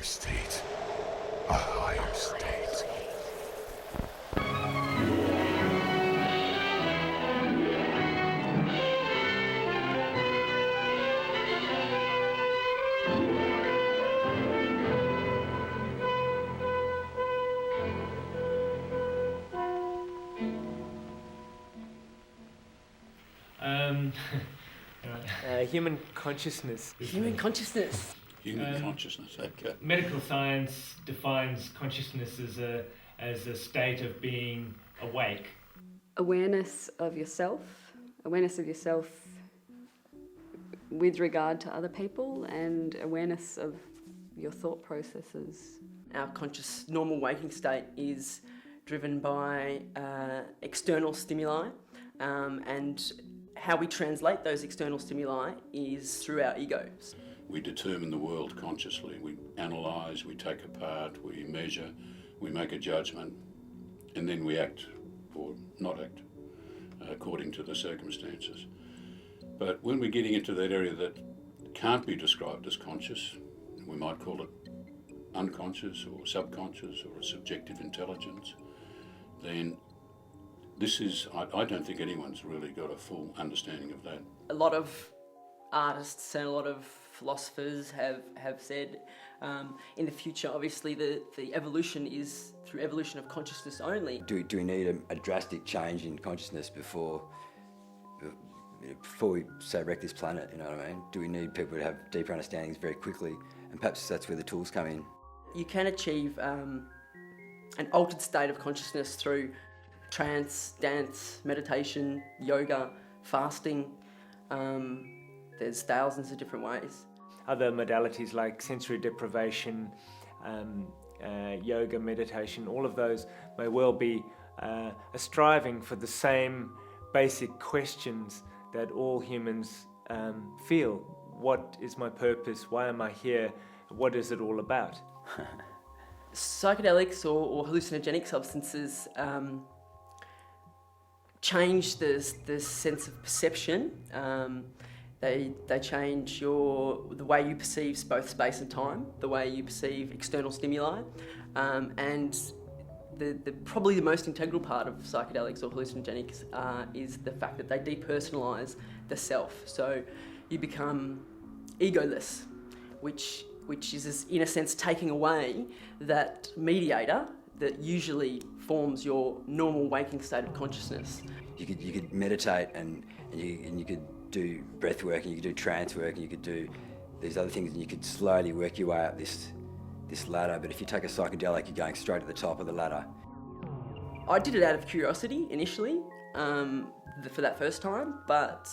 another state, a higher state. Human consciousness. Human consciousness. Human consciousness, okay. Medical science defines consciousness as a state of being awake. Awareness of yourself with regard to other people, and awareness of your thought processes. Our conscious normal waking state is driven by external stimuli, and how we translate those external stimuli is through our egos. We determine the world consciously. We analyse, we take apart, we measure, we make a judgment, and then we act or not act according to the circumstances. But when we're getting into that area that can't be described as conscious, we might call it unconscious or subconscious or a subjective intelligence, then this is, I don't think anyone's really got a full understanding of that. A lot of artists and a lot of philosophers have said in the future, obviously the evolution is through evolution of consciousness only. Do we need a drastic change in consciousness before we, say, wreck this planet, you know what I mean? Do we need people to have deeper understandings very quickly? And perhaps that's where the tools come in. You can achieve an altered state of consciousness through trance, dance, meditation, yoga, fasting. There's thousands of different ways. Other modalities like sensory deprivation, yoga, meditation, all of those may well be a striving for the same basic questions that all humans feel. What is my purpose? Why am I here? What is it all about? Psychedelics or hallucinogenic substances change the sense of perception. They change the way you perceive both space and time, the way you perceive external stimuli, and probably the most integral part of psychedelics or hallucinogenics is the fact that they depersonalise the self. So you become egoless, which is in a sense taking away that mediator that usually forms your normal waking state of consciousness. You could meditate and you could do breath work, and you could do trance work, and you could do these other things, and you could slowly work your way up this ladder. But if you take a psychedelic, you're going straight to the top of the ladder. I did it out of curiosity initially for that first time, but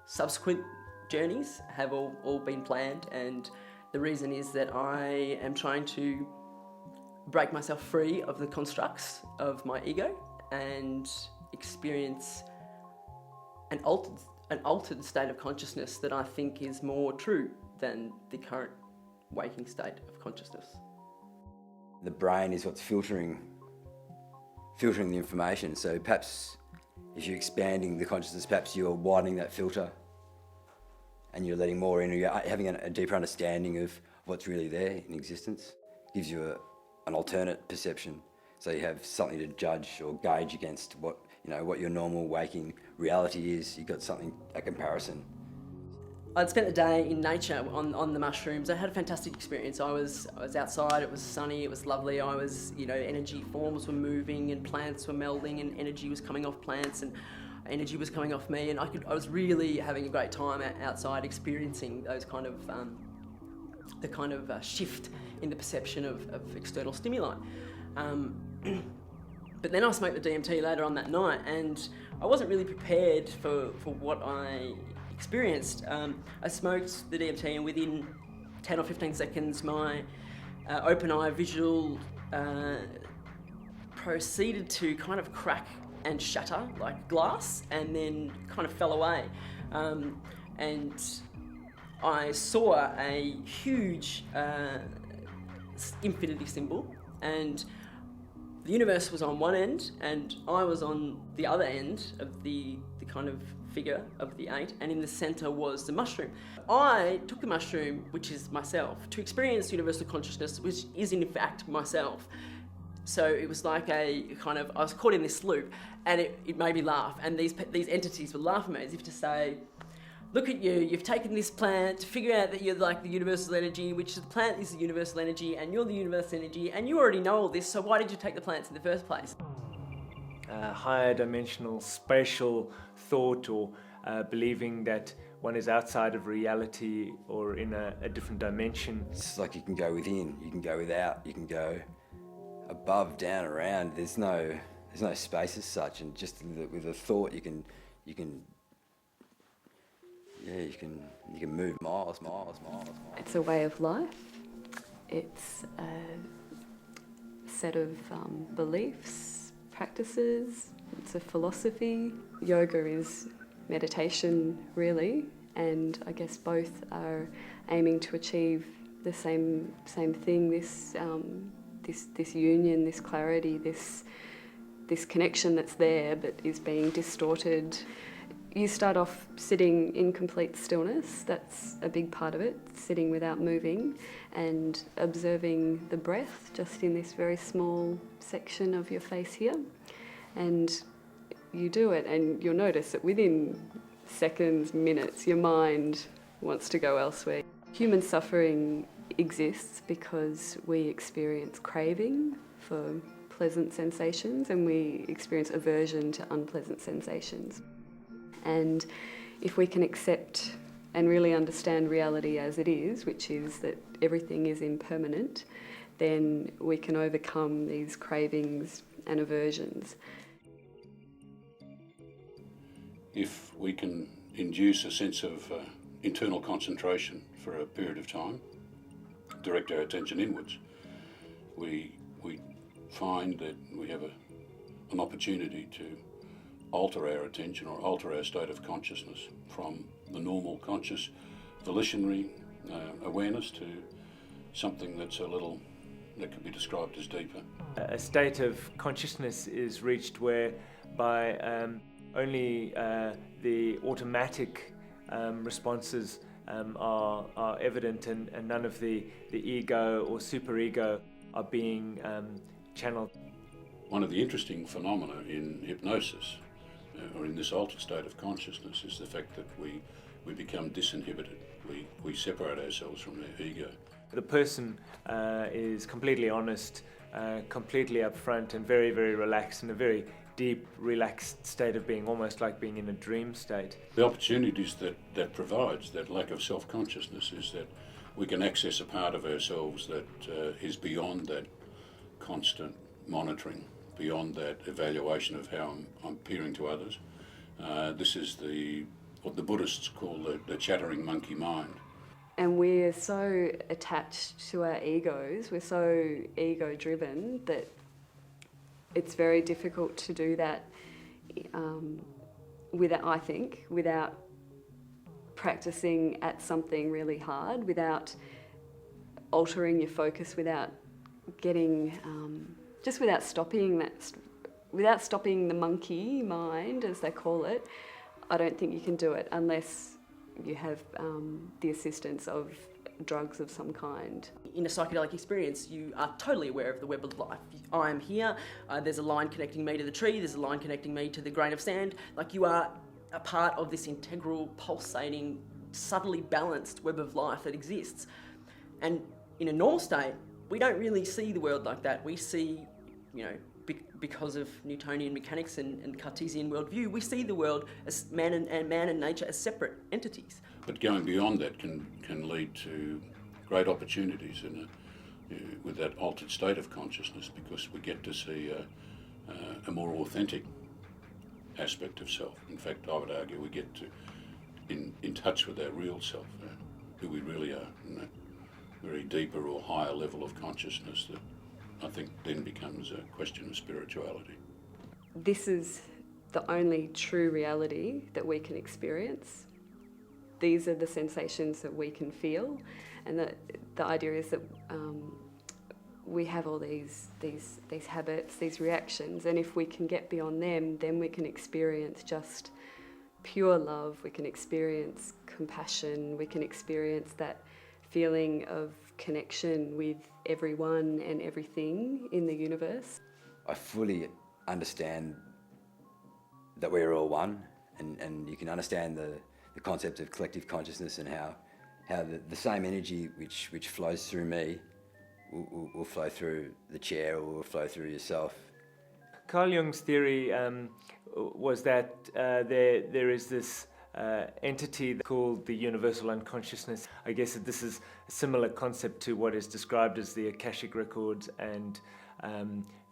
subsequent journeys have all been planned, and the reason is that I am trying to break myself free of the constructs of my ego and experience an altered state of consciousness that I think is more true than the current waking state of consciousness. The brain is what's filtering the information, so perhaps if you're expanding the consciousness, perhaps you're widening that filter and you're letting more in, or you're having a deeper understanding of what's really there in existence. It gives you an alternate perception, so you have something to judge or gauge against what your normal waking reality is. You've got something, a comparison. I'd spent the day in nature on the mushrooms. I had a fantastic experience. I was outside, it was sunny, it was lovely. Energy forms were moving and plants were melding and energy was coming off plants and energy was coming off me, and I was really having a great time outside experiencing those kind of shift in the perception of external stimuli. But then I smoked the DMT later on that night, and I wasn't really prepared for what I experienced. I smoked the DMT, and within 10 or 15 seconds, my open eye visual proceeded to kind of crack and shatter like glass, and then kind of fell away. And I saw a huge infinity symbol, and the universe was on one end and I was on the other end of the kind of figure of the 8, and in the centre was the mushroom. I took the mushroom, which is myself, to experience universal consciousness, which is in fact myself. So it was like a kind of, I was caught in this loop, and it made me laugh, and these entities would laugh at me as if to say, look at you, you've taken this plant to figure out that you're like the universal energy, which the plant is the universal energy, and you're the universal energy, and you already know all this, so why did you take the plants in the first place? Higher dimensional spatial thought, or believing that one is outside of reality or in a different dimension. It's like you can go within, you can go without, you can go above, down, around. There's no space as such, and just with a thought you can move miles. It's a way of life. It's a set of beliefs, practices. It's a philosophy. Yoga is meditation, really, and I guess both are aiming to achieve the same thing. This union, this clarity, this connection that's there but is being distorted. You start off sitting in complete stillness. That's a big part of it, sitting without moving and observing the breath just in this very small section of your face here. And you do it, and you'll notice that within seconds, minutes, your mind wants to go elsewhere. Human suffering exists because we experience craving for pleasant sensations, and we experience aversion to unpleasant sensations. And if we can accept and really understand reality as it is, which is that everything is impermanent, then we can overcome these cravings and aversions. If we can induce a sense of internal concentration for a period of time, direct our attention inwards, we find that we have an opportunity to alter our attention or alter our state of consciousness from the normal conscious volitionary awareness to something that could be described as deeper. A state of consciousness is reached whereby only the automatic responses are evident, and none of the ego or superego are being channeled. One of the interesting phenomena in hypnosis, or in this altered state of consciousness, is the fact that we become disinhibited. We separate ourselves from our ego. The person is completely honest, completely upfront, and very, very relaxed, in a very deep, relaxed state of being, almost like being in a dream state. The opportunities that provides, that lack of self-consciousness, is that we can access a part of ourselves that is beyond that constant monitoring, beyond that evaluation of how I'm appearing to others. This is what the Buddhists call the chattering monkey mind. And we're so attached to our egos, we're so ego-driven that it's very difficult to do that without practicing at something really hard, without altering your focus, without getting, just without stopping the monkey mind, as they call it. I don't think you can do it unless you have the assistance of drugs of some kind. In a psychedelic experience, you are totally aware of the web of life. I am here, there's a line connecting me to the tree, there's a line connecting me to the grain of sand. Like, you are a part of this integral, pulsating, subtly balanced web of life that exists. And in a normal state, we don't really see the world like that. We see, because of Newtonian mechanics and Cartesian worldview, we see the world as man and nature as separate entities. But going beyond that can lead to great opportunities with that altered state of consciousness, because we get to see a more authentic aspect of self. In fact, I would argue we get to in touch with our real self, who we really are, in that very deeper or higher level of consciousness that I think then becomes a question of spirituality. This is the only true reality that we can experience. These are the sensations that we can feel, and the idea is that we have all these habits, these reactions, and if we can get beyond them, then we can experience just pure love, we can experience compassion, we can experience that feeling of connection with everyone and everything in the universe. I fully understand that we're all one, and you can understand the concept of collective consciousness and how the same energy which flows through me will flow through the chair or will flow through yourself. Carl Jung's theory was that there is this entity called the universal unconsciousness. I guess that this is a similar concept to what is described as the Akashic records and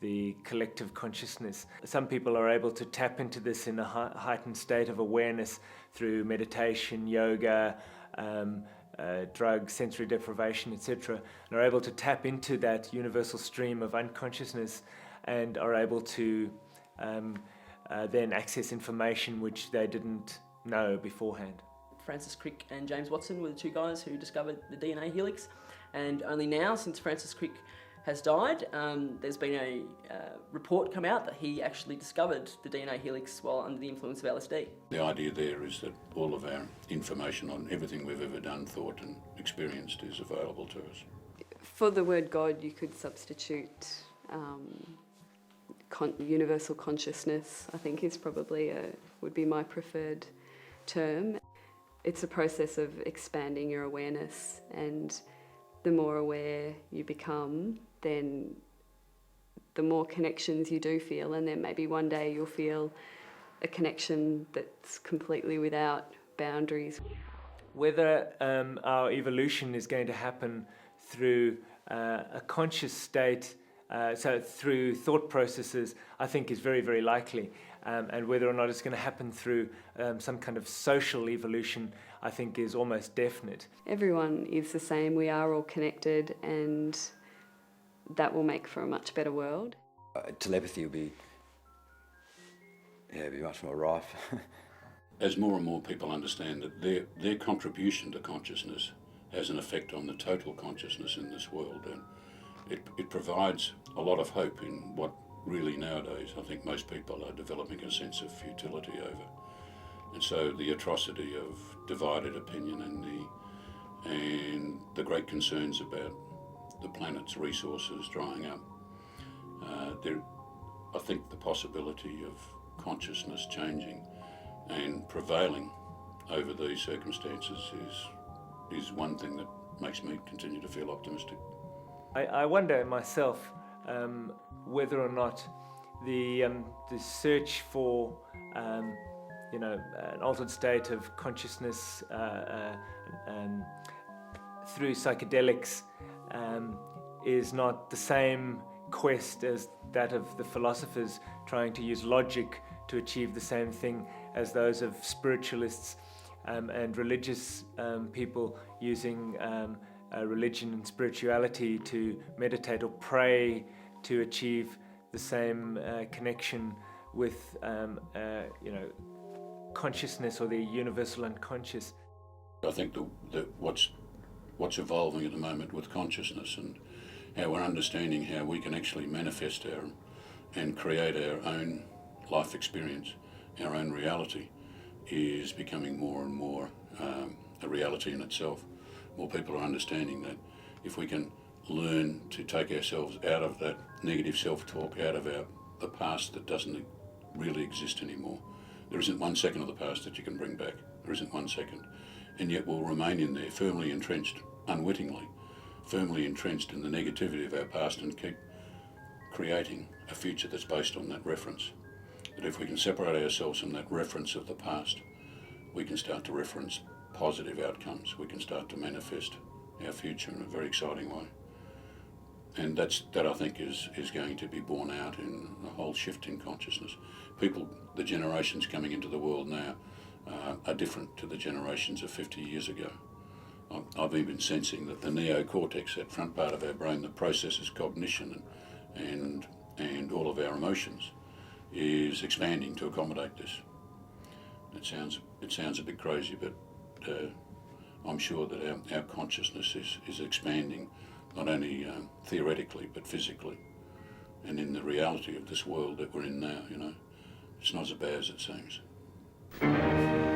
the collective consciousness. Some people are able to tap into this in a heightened state of awareness through meditation, yoga, drugs, sensory deprivation, etc., and are able to tap into that universal stream of unconsciousness and are able to then access information which they didn't know beforehand. Francis Crick and James Watson were the two guys who discovered the DNA helix, and only now, since Francis Crick has died, there's been a report come out that he actually discovered the DNA helix while under the influence of LSD. The idea there is that all of our information on everything we've ever done, thought and experienced is available to us. For the word God, you could substitute universal consciousness, I think is probably would be my preferred term. It's a process of expanding your awareness, and the more aware you become, then the more connections you do feel, and then maybe one day you'll feel a connection that's completely without boundaries. Whether our evolution is going to happen through a conscious state, so through thought processes, I think is very, very likely. And whether or not it's going to happen through some kind of social evolution, I think is almost definite. Everyone is the same, we are all connected, and that will make for a much better world. Telepathy will be much more rife. As more and more people understand that their contribution to consciousness has an effect on the total consciousness in this world, and it provides a lot of hope in what really nowadays I think most people are developing a sense of futility over. And so the atrocity of divided opinion and the great concerns about the planet's resources drying up, I think the possibility of consciousness changing and prevailing over these circumstances is one thing that makes me continue to feel optimistic. I wonder myself whether or not the search for an altered state of consciousness through psychedelics is not the same quest as that of the philosophers trying to use logic to achieve the same thing as those of spiritualists and religious people using religion and spirituality to meditate or pray to achieve the same connection with consciousness or the universal unconscious. I think that what's evolving at the moment with consciousness and how we're understanding how we can actually manifest and create our own life experience, our own reality, is becoming more and more a reality in itself. More people are understanding that if we can learn to take ourselves out of that negative self-talk, out of the past that doesn't really exist anymore. There isn't 1 second of the past that you can bring back. There isn't 1 second. And yet we'll remain in there, firmly entrenched, unwittingly, firmly entrenched in the negativity of our past and keep creating a future that's based on that reference. That if we can separate ourselves from that reference of the past, we can start to reference positive outcomes. We can start to manifest our future in a very exciting way. And that I think is going to be borne out in a whole shift in consciousness. People, the generations coming into the world now, are different to the generations of 50 years ago. I've even sensing that the neocortex, that front part of our brain that processes cognition and all of our emotions, is expanding to accommodate this. It sounds a bit crazy, but I'm sure that our consciousness is expanding, not only theoretically but physically, and in the reality of this world that we're in now. It's not as bad as it seems. you.